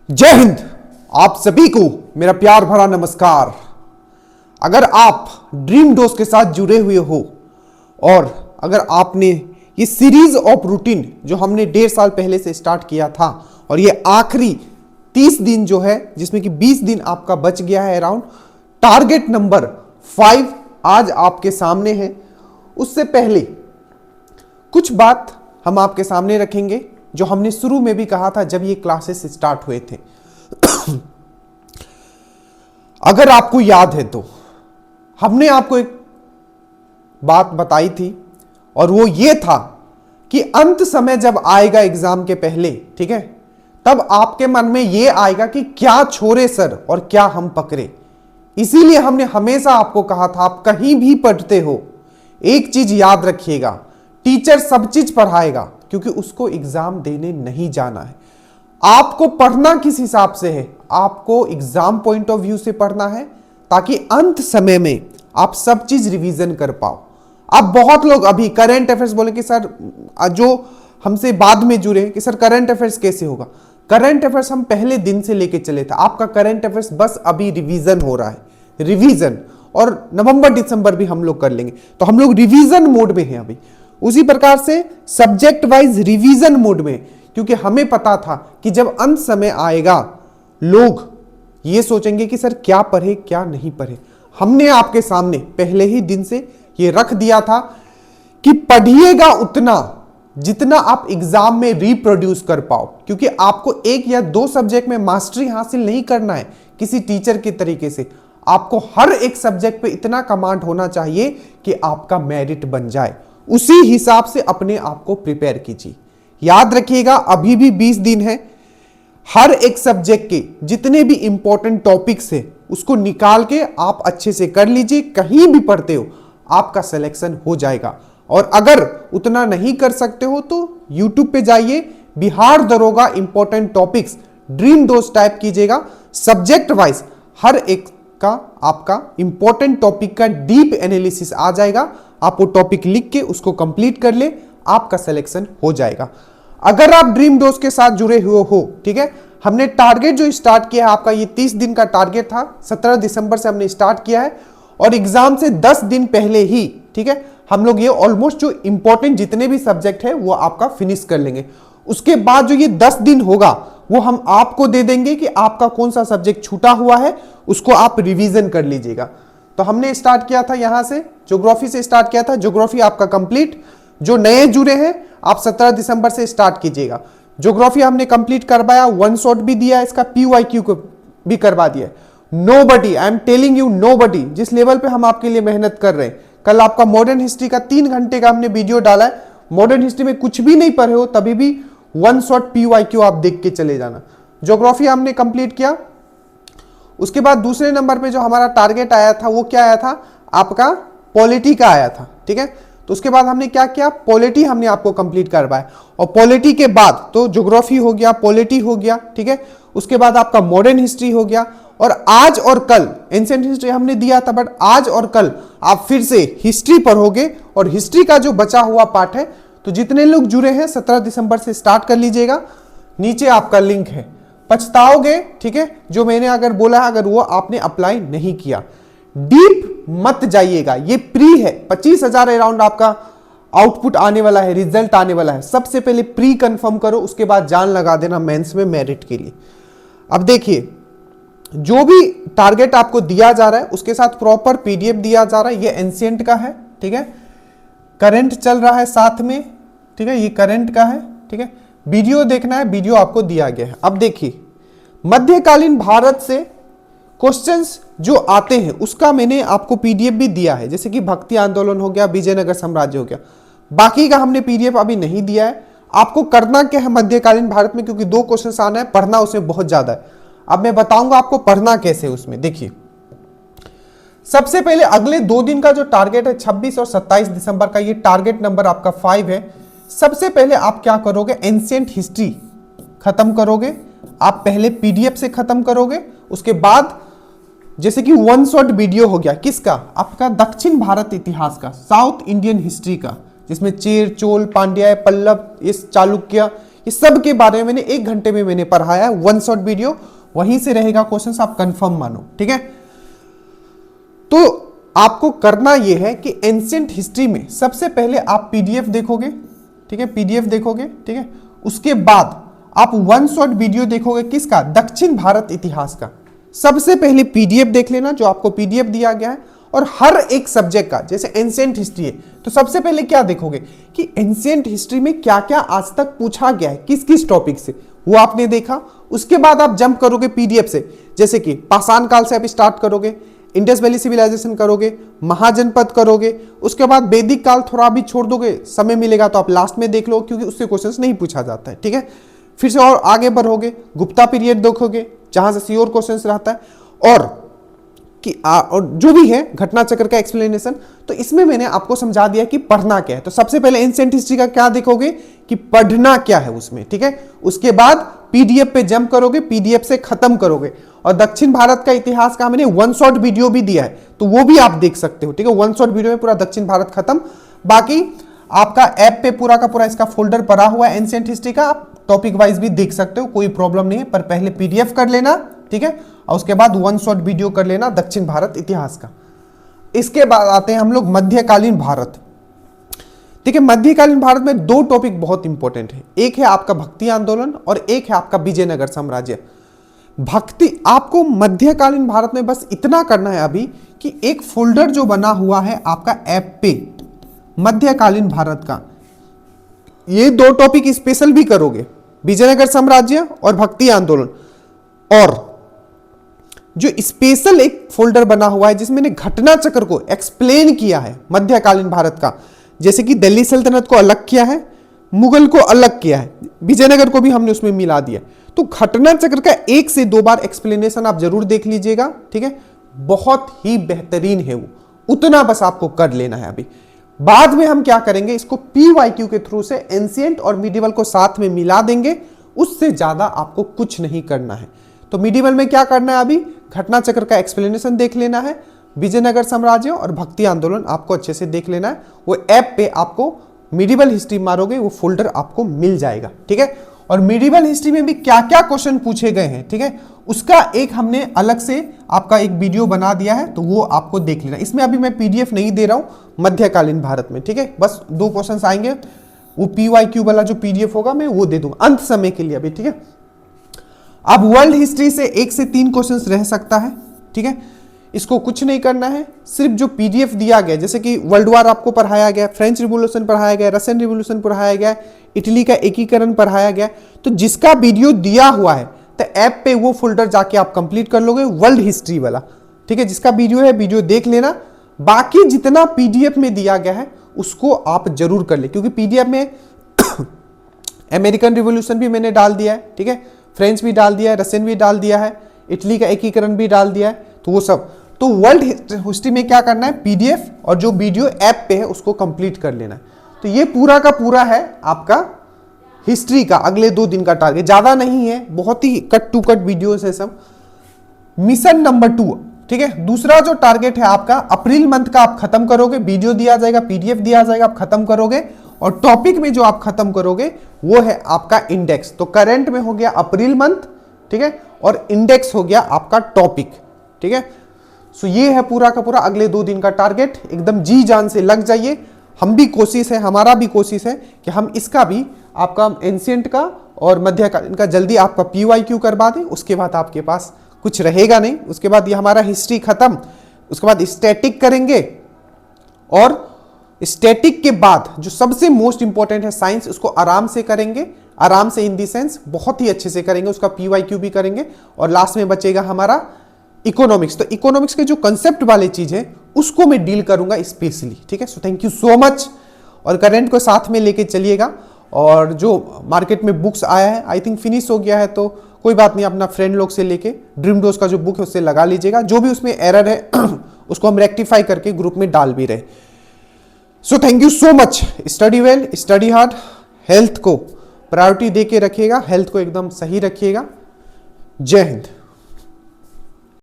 जय हिंद। आप सभी को मेरा प्यार भरा नमस्कार। अगर आप ड्रीम डोज के साथ जुड़े हुए हो और अगर आपने ये सीरीज ऑफ रूटीन जो हमने 1.5 साल पहले से स्टार्ट किया था और ये आखिरी 30 दिन जो है जिसमें कि 20 दिन आपका बच गया है अराउंड, टारगेट नंबर 5 आज आपके सामने है। उससे पहले कुछ बात हम आपके सामने रखेंगे जो हमने शुरू में भी कहा था जब ये क्लासेस स्टार्ट हुए थे। अगर आपको याद है तो हमने आपको एक बात बताई थी और वो ये था कि अंत समय जब आएगा एग्जाम के पहले, ठीक है, तब आपके मन में ये आएगा कि क्या छोड़े सर और क्या हम पकड़े। इसीलिए हमने हमेशा आपको कहा था आप कहीं भी पढ़ते हो एक चीज याद रखिएगा, टीचर सब चीज पढ़ाएगा क्योंकि उसको एग्जाम देने नहीं जाना है। आपको पढ़ना किस हिसाब से है, आपको एग्जाम पॉइंट ऑफ व्यू से पढ़ना है ताकि अंत समय में आप सब चीज रिवीजन कर पाओ। अब बहुत लोग अभी करंट अफेयर्स बोले कि सर, जो हमसे बाद में जुड़े कि सर करंट अफेयर्स कैसे होगा। करंट अफेयर्स हम पहले दिन से लेके चले थे, आपका करंट अफेयर्स बस अभी रिवीजन हो रहा है, रिवीजन, और नवंबर दिसंबर भी हम लोग कर लेंगे, तो हम लोग रिवीजन मोड में हैं अभी। उसी प्रकार से सब्जेक्ट वाइज रिवीजन मोड में, क्योंकि हमें पता था कि जब अंत समय आएगा लोग ये सोचेंगे कि सर क्या पढ़े क्या नहीं पढ़े। हमने आपके सामने पहले ही दिन से ये रख दिया था कि पढ़िएगा उतना जितना आप एग्जाम में रिप्रोड्यूस कर पाओ, क्योंकि आपको 1 या 2 सब्जेक्ट में मास्टरी हासिल नहीं करना है किसी टीचर के तरीके से। आपको हर एक सब्जेक्ट पे इतना कमांड होना चाहिए कि आपका मेरिट बन जाए। उसी हिसाब से अपने आप को प्रिपेयर कीजिए। याद रखिएगा अभी भी 20 दिन है। हर एक सब्जेक्ट के जितने भी इंपॉर्टेंट टॉपिक्स है उसको निकाल के आप अच्छे से कर लीजिए। कहीं भी पढ़ते हो आपका सिलेक्शन हो जाएगा। और अगर उतना नहीं कर सकते हो तो YouTube पे जाइए, बिहार दरोगा important topics dream dose type कीजिएगा। सब्जेक्ट वाइज हर एक का आपका इंपॉर्टेंट टॉपिक का डीप एनालिसिस आ जाएगा। आप वो टॉपिक लिख के उसको कंप्लीट कर ले, आपका सिलेक्शन हो जाएगा। अगर आप ड्रीम डोज के साथ जुड़े हुए हो, ठीक है, हमने टारगेट जो स्टार्ट किया है आपका ये 30 दिन का टारगेट था, 17 दिसंबर से हमने स्टार्ट किया है और एग्जाम से 10 दिन पहले ही, ठीक है, हम लोग ये ऑलमोस्ट जो इंपॉर्टेंट जितने भी सब्जेक्ट है वो आपका फिनिश कर लेंगे। उसके बाद जो ये 10 दिन होगा वो हम आपको दे देंगे कि आपका कौन सा सब्जेक्ट छूटा हुआ है उसको आप रिवीजन कर लीजिएगा। तो हमने स्टार्ट किया था यहां से, ज्योग्राफी से स्टार्ट किया था। ज्योग्राफी आपका कंप्लीट, जो नए जुड़े हैं आप 17 दिसंबर से स्टार्ट कीजिएगा। ज्योग्राफी हमने कंप्लीट करवाया, 1 शॉट भी दिया, इसका PYQ को भी करवा दिया। Nobody, I am telling you, nobody, जिस लेवल पे हम आपके लिए मेहनत कर रहे हैं। कल आपका मॉडर्न हिस्ट्री का 3 घंटे का हमने वीडियो डाला है। मॉडर्न हिस्ट्री में कुछ भी नहीं पढ़े हो तभी भी 1 शॉट PYQ आप देख के चले जाना। ज्योग्राफी हमने कंप्लीट किया। उसके बाद दूसरे नंबर पे जो हमारा टारगेट आया था वो क्या आया था, आपका पॉलिटी का आया था, ठीक है। तो उसके बाद हमने क्या किया, पॉलिटी हमने आपको कंप्लीट करवाया। और पॉलिटी के बाद तो ज्योग्राफी हो गया, पॉलिटी हो गया, ठीक है। उसके बाद आपका मॉडर्न हिस्ट्री हो गया और आज और कल एंशिएंट हिस्ट्री हमने दिया था, बट आज और कल आप फिर से हिस्ट्री पढ़ोगे और हिस्ट्री का जो बचा हुआ पार्ट है। तो जितने लोग जुड़े हैं 17 दिसंबर से स्टार्ट कर लीजिएगा। नीचे आपका लिंक है, पछताओगे, ठीक है, जो मैंने अगर बोला है, अगर वो आपने अप्लाई नहीं किया। डीप मत जाइएगा, ये प्री है। 25,000 अराउंड आपका आउटपुट आने वाला है, रिजल्ट आने वाला है। सबसे पहले प्री कंफर्म करो, उसके बाद जान लगा देना मेंस में मेरिट के लिए। अब देखिए जो भी टारगेट आपको दिया जा रहा है उसके साथ प्रॉपर PDF दिया जा रहा है। ये एंशिएंट का है, ठीक है, करंट चल रहा है साथ में, ठीक है, ये करंट का है, ठीक है। वीडियो देखना है, वीडियो आपको दिया गया है। अब देखिए मध्यकालीन भारत से क्वेश्चंस जो आते हैं उसका मैंने आपको PDF भी दिया है, जैसे कि भक्ति आंदोलन हो गया, विजयनगर साम्राज्य हो गया। बाकी का हमने PDF अभी नहीं दिया है। आपको करना क्या है मध्यकालीन भारत में, क्योंकि 2 क्वेश्चन आना है, पढ़ना उसमें बहुत ज्यादा है। अब मैं बताऊंगा आपको पढ़ना कैसे उसमें। देखिए सबसे पहले अगले 2 दिन का जो टारगेट है 26 और 27 दिसंबर का, ये टारगेट नंबर आपका 5 है। सबसे पहले आप क्या करोगे, एंशिएंट हिस्ट्री खत्म करोगे। आप पहले PDF से खत्म करोगे, उसके बाद जैसे कि 1 शॉट वीडियो हो गया किसका, आपका दक्षिण भारत इतिहास का, साउथ इंडियन हिस्ट्री का, जिसमें चेर, चोल, पांड्या, पल्लव, इस चालुक्य, इस सब के बारे में मैंने 1 घंटे में मैंने पढ़ाया है, वन शॉट वीडियो, वहीं से रहेगा क्वेश्चन, आप कंफर्म मानो, ठीक है। तो आपको करना यह है कि एंशिएंट हिस्ट्री में सबसे पहले आप पीडीएफ देखोगे, ठीक है, पीडीएफ देखोगे, ठीक है। उसके बाद आप वन शॉट वीडियो देखोगे, किसका, दक्षिण भारत इतिहास का। सबसे पहले पीडीएफ देख लेना, जो आपको पीडीएफ दिया गया है, और हर एक सब्जेक्ट का, जैसे एंशिएंट हिस्ट्री है तो सबसे पहले क्या देखोगे कि एंशिएंट हिस्ट्री में क्या क्या आज तक पूछा गया है, किस किस टॉपिक से, वो आपने देखा। उसके बाद आप जंप करोगे पीडीएफ से, जैसे कि पाषाण काल से आप स्टार्ट करोगे, इंडस वैली सिविलाइजेशन करोगे, महाजनपद करोगे, उसके बाद वैदिक काल थोड़ा भी छोड़ दोगे, समय मिलेगा तो आप लास्ट में देख लो, क्योंकि उससे क्वेश्चंस नहीं पूछा जाता है, ठीक है। फिर से और आगे बढ़ोगे, गुप्ता पीरियड देखोगे, जहां से श्योर क्वेश्चंस रहता है, और जो भी है घटना चक्र का एक्सप्लेनेशन। तो इसमें मैंने आपको समझा दिया कि पढ़ना क्या है। तो सबसे पहले एंशिएंट हिस्ट्री का क्या देखोगे कि पढ़ना क्या है उसमें, ठीक है। उसके बाद पीडीएफ पे जंप करोगे, पीडीएफ से खत्म करोगे, और दक्षिण भारत का इतिहास का मैंने वन शॉट वीडियो भी दिया है, तो वो भी आप देख सकते हो, ठीक है। वन शॉट वीडियो में पूरा दक्षिण भारत खत्म। बाकी आपका ऐप पे पूरा का पूरा इसका फोल्डर पड़ा हुआ है एंशिएंट हिस्ट्री का, आप टॉपिक वाइज भी देख सकते हो, कोई प्रॉब्लम नहीं है। पर पहले पीडीएफ कर लेना, ठीक है, और उसके बाद वन शॉट वीडियो कर लेना दक्षिण भारत इतिहास का। इसके बाद आते हैं हम लोग मध्यकालीन भारत, ठीक है। मध्यकालीन भारत में 2 टॉपिक बहुत इंपॉर्टेंट है, एक है आपका भक्ति आंदोलन और एक है आपका विजयनगर साम्राज्य। भक्ति, आपको मध्यकालीन भारत में बस इतना करना है अभी कि एक फोल्डर जो बना हुआ है आपका ऐप पे मध्यकालीन भारत का, ये 2 टॉपिक स्पेशल भी करोगे, विजयनगर साम्राज्य और भक्ति आंदोलन। और जो स्पेशल एक फोल्डर बना हुआ है जिसमें मैंने घटना चक्र को एक्सप्लेन किया है मध्यकालीन भारत का, जैसे कि दिल्ली सल्तनत को अलग किया है, मुगल को अलग किया है, विजयनगर को भी हमने उसमें मिला दिया। तो घटना चक्र का 1 से 2 बार एक्सप्लेनेशन आप जरूर देख लीजिएगा, ठीक है। बहुत ही बेहतरीन है वो, उतना बस आपको कर लेना है अभी। बाद में हम क्या करेंगे, इसको पीवाईक्यू के थ्रू से एंशिएंट और मिडिवल को साथ में मिला देंगे, उससे ज्यादा आपको कुछ नहीं करना है। तो मिडिवल में क्या करना है, अभी घटना चक्र का एक्सप्लेनेशन देख लेना है, विजयनगर साम्राज्य और भक्ति आंदोलन आपको अच्छे से देख लेना है। वो ऐप पे आपको मिडिवल हिस्ट्री मारोगे, वो फोल्डर आपको मिल जाएगा, ठीक है। और मिडिवल हिस्ट्री में भी क्या क्या क्वेश्चन पूछे गए हैं, ठीक है, उसका एक हमने अलग से आपका एक वीडियो बना दिया है, तो वो आपको देख लेना। इसमें अभी मैं पीडीएफ नहीं दे रहा हूं मध्यकालीन भारत में, ठीक है। बस 2 क्वेश्चंस आएंगे, वो पीवाईक्यू वाला जो पीडीएफ होगा मैं वो दे दूंगा अंत समय के लिए अभी, ठीक है। अब वर्ल्ड हिस्ट्री से 1 से 3 क्वेश्चंस रह सकता है, ठीक है। इसको कुछ नहीं करना है, सिर्फ जो पीडीएफ दिया गया, जैसे कि वर्ल्ड वार आपको पढ़ाया गया, फ्रेंच रिवॉल्यूशन पढ़ाया गया, रशियन रिवॉल्यूशन पढ़ाया गया, इटली का एकीकरण पढ़ाया गया, तो जिसका वीडियो दिया हुआ है तो ऐप पे वो फोल्डर जाके आप कंप्लीट कर लोगे, वर्ल्ड हिस्ट्री वाला, ठीक है। जिसका वीडियो है वीडियो देख लेना। बाकी जितना पीडीएफ में दिया गया है उसको आप जरूर कर ले, क्योंकि पीडीएफ में अमेरिकन रिवॉल्यूशन भी मैंने डाल दिया है, ठीक है, फ्रेंच भी डाल दिया है, रशियन भी डाल दिया है, इटली का एकीकरण भी डाल दिया है, तो वो सब। तो वर्ल्ड हिस्ट्री में क्या करना है, पीडीएफ और जो वीडियो ऐप पे है उसको कंप्लीट कर लेना है। तो ये पूरा का पूरा है आपका हिस्ट्री का अगले 2 दिन का टारगेट, ज्यादा नहीं है, बहुत ही कट टू कट वीडियोस है सब। मिशन नंबर 2, ठीक है। दूसरा जो टारगेट है आपका अप्रैल मंथ का आप खत्म करोगे, वीडियो दिया जाएगा, पीडीएफ दिया जाएगा, आप खत्म करोगे। और टॉपिक में जो आप खत्म करोगे वो है आपका इंडेक्स। तो करंट में हो गया अप्रैल मंथ, ठीक है, और इंडेक्स हो गया आपका टॉपिक, ठीक है। सो ये है पूरा का पूरा अगले 2 दिन का टारगेट, एकदम जी जान से लग जाइए। हम भी कोशिश है, हमारा भी कोशिश है कि हम इसका भी आपका एंशिएंट का और मध्यकालीन का जल्दी आपका पीवाईक्यू करवा दें। उसके बाद आपके पास कुछ रहेगा नहीं, उसके बाद ये हमारा हिस्ट्री खत्म, उसके बाद स्टैटिक करेंगे, और स्टैटिक के बाद जो सबसे मोस्ट इंपॉर्टेंट है साइंस, उसको आराम से करेंगे, आराम से इन दी सेंस बहुत ही अच्छे से करेंगे, उसका पीवाईक्यू भी करेंगे। और लास्ट में बचेगा हमारा इकोनॉमिक्स। तो इकोनॉमिक्स के जो कंसेप्ट वाले चीज है उसको मैं डील करूंगा स्पेशली, ठीक है। So thank you so much. और करंट को साथ में लेके चलिएगा। और जो मार्केट में बुक्स आया है आई थिंक फिनिश हो गया है, तो कोई बात नहीं, अपना फ्रेंड लोग से लेके ड्रीम डोज का जो बुक है उससे लगा लीजिएगा। जो भी उसमें एरर है उसको हम रेक्टिफाई करके ग्रुप में डाल भी रहे। So thank you so much. Study well, study hard, health को प्रायोरिटी दे के रखिएगा, हेल्थ को एकदम सही रखिएगा। जय हिंद।